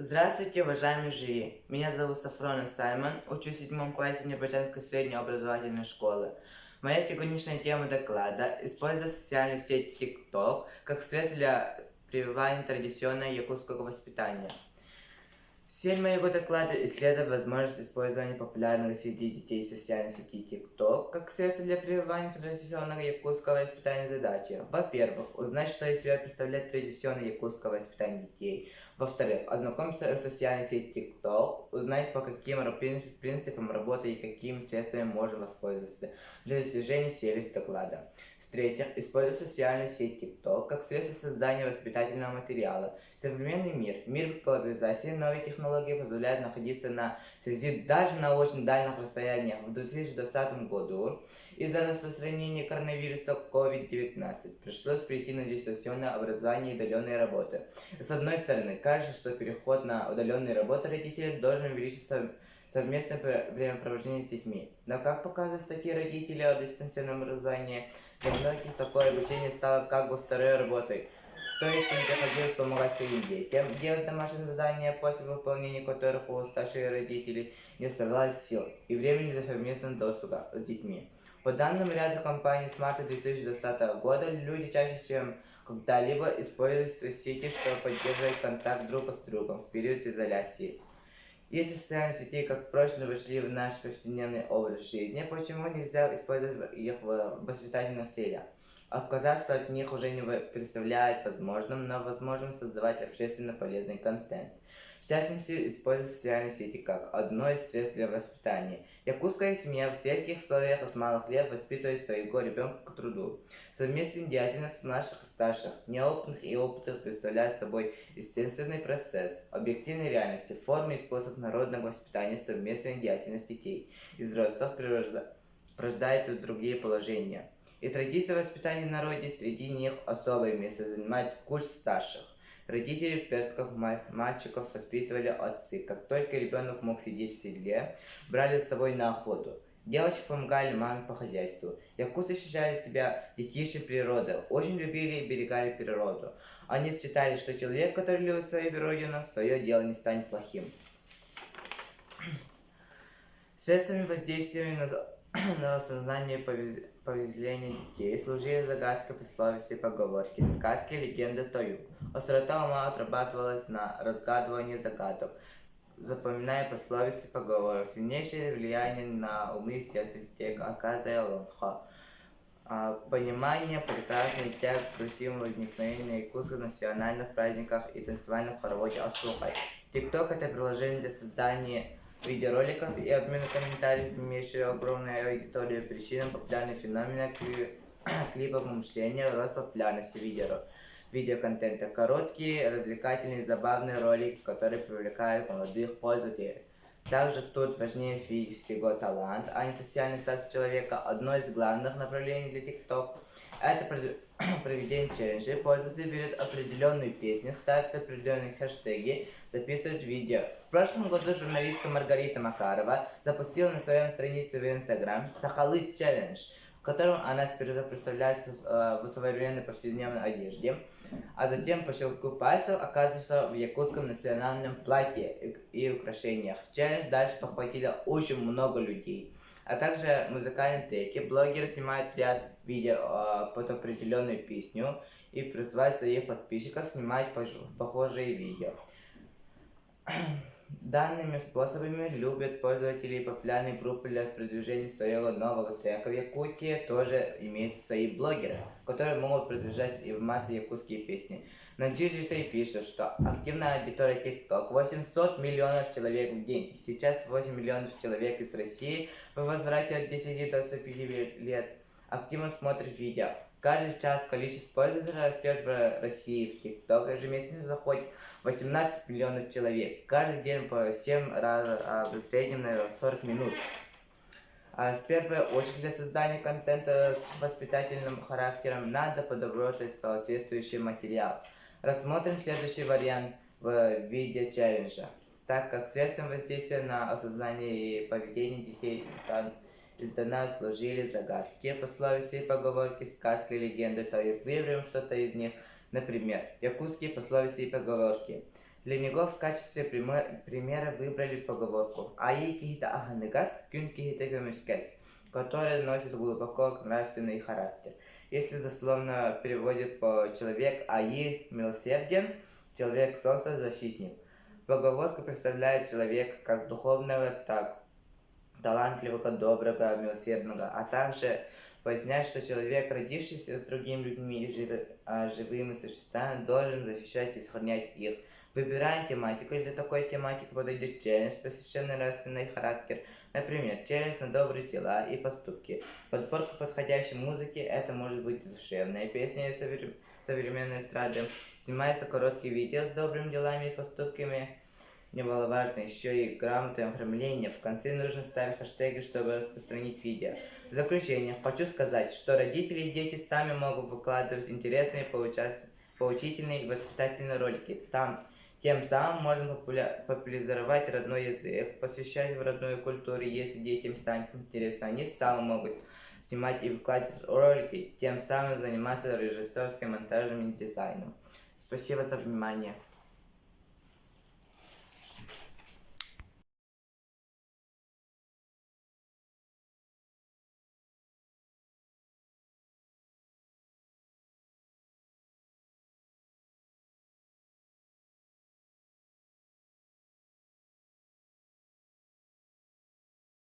Здравствуйте, уважаемый жюри. Меня зовут Сафрон Саймон, учусь в 7 классе Небочанской средней образовательной школы. Моя сегодняшняя тема доклада – используя социальную сеть TikTok как средство для прививания традиционного якутского воспитания. Цель моего доклада – исследовать возможность использования популярных среди детей социальной сети TikTok как средство для прививания традиционного якутского воспитания задачи. Во-первых, узнать, что из себя представляет традиционное якутское воспитание детей. Во-вторых, ознакомиться с социальной сетью TikTok, узнать, по каким принципам работы и какими средствами можно воспользоваться для достижения цели доклада. В-третьих, используя социальную сеть TikTok как средство создания воспитательного материала. Современный мир глобализации, новые технологии позволяют находиться на связи даже на очень дальних расстояниях. В 2020 году из-за распространения коронавируса COVID-19 пришлось перейти на дистанционное образование и удаленные работы. С одной стороны, кажется, что переход на удаленные работы родителей должен увеличить совместное времяпровождение с детьми. Но, как показывают статьи родителей о дистанционном образовании, для многих такое обучение стало как бы второй работой. То есть им приходилось помогать своим детям, делать домашние задания, после выполнения которых у старших родителей не оставалось сил и времени для совместного досуга с детьми. По данным ряда компаний с марта 2020 года, люди чаще, чем когда-либо используют соцсети, чтобы поддерживать контакт друг с другом в период изоляции. Если социальные сети как прочно вошли в наш повседневный образ жизни, почему нельзя использовать их в воспитательных целях? Отказаться от них уже не представляет возможным, но возможным создавать общественно полезный контент. В частности, использовать социальные сети как одно из средств для воспитания. Якутская семья в сельских условиях с малых лет воспитывает своего ребенка к труду. Совместная деятельность наших старших, неопытных и опытных представляет собой естественный процесс объективной реальности, формы и способ народного воспитания совместной деятельности детей и взрослых порождает другие положения. И традиция воспитания в народе среди них особое место занимает культ старших. Родители предков мальчиков воспитывали отцы. Как только ребенок мог сидеть в седле, брали с собой на охоту. Девочки помогали маме по хозяйству. Якуты ощущали себя детищем природы, очень любили и берегали природу. Они считали, что человек, который любит свою родину, свое дело не станет плохим. Средствами воздействия на сознание поведения детей служили загадка, пословицы, поговорки, сказки, легенды Тою. Острота ума отрабатывалась на разгадывание загадок, запоминая пословицы, поговорки. Сильнейшее влияние на умы и сердце детей оказывает лонха. Понимание прекрасной тяг к красивому возникновению якутских национальных праздниках и танцевальных хороводе «Аслухай». TikTok – это приложение для создания видеороликов и обмена комментариями, имеющие огромную аудиторию. Причиной популярного феномена клипового мышления рост популярности видеоконтента. Короткие, развлекательные, забавные ролики, которые привлекают молодых пользователей. Также тут важнее всего талант, а не социальный статус человека. Одно из главных направлений для TikTok – это проведение челленджей. Пользователи берут определенную песню, ставят определенные хэштеги, записывают видео. В прошлом году журналистка Маргарита Макарова запустила на своем странице в Instagram «Сахалы челлендж», в котором она сперва представляется в современной повседневной одежде, а затем по щелчку пальцев оказывается в якутском национальном платье и украшениях. Челлендж дальше похватило очень много людей, а также музыкальные треки. Блогеры снимают ряд видео под определенную песню и призывают своих подписчиков снимать похожие видео. Данными способами любят пользователи популярной группы для продвижения своего нового трека в Якутии. Тоже имеются свои блогеры, которые могут продвижать и в массы якутские песни. На Digital пишут, что активная аудитория TikTok 800 миллионов человек в день. Сейчас 8 миллионов человек из России по возврате от 10 до 45 лет активно смотрят видео. Каждый час количество пользователей растет в России. В TikTok ежемесячно заходит 18 миллионов человек. Каждый день по 7 раз, в среднем на 40 минут. В первую очередь для создания контента с воспитательным характером надо подобрать соответствующий материал. Рассмотрим следующий вариант в виде челленджа. Так как средством воздействия на осознание и поведение детей издана служили загадки, пословицы, поговорки, сказки, легенды, то и выберем что-то из них. Например, якутские пословицы и поговорки. Для него в качестве примера выбрали поговорку «Аи кихита аханегас, кюн кихита камюскес», которая носит глубоко нравственный характер. Если дословно переводит по «человек Аи милосерден», «человек солнца защитник». Поговорка представляет человека как духовного, так талантливого, доброго, милосердного, а также поясняет, что человек, родившийся с другими людьми, живыми существами, должен защищать и сохранять их. Выбираем тематику. Для такой тематики подойдет челлендж, посвященный нравственный характер. Например, челлендж на добрые дела и поступки. Подборка подходящей музыки. Это может быть душевная песня из современной эстрады. Снимается короткие видео с добрыми делами и поступками. Немаловажно еще и грамотное оформление. В конце нужно ставить хэштеги, чтобы распространить видео. В заключение хочу сказать, что родители и дети сами могут выкладывать интересные, поучительные и воспитательные ролики. Тем самым можно популяризировать родной язык, посвящать в родную культуру. Если детям станет интересно, они сами могут снимать и выкладывать ролики, тем самым заниматься режиссерским монтажем и дизайном. Спасибо за внимание.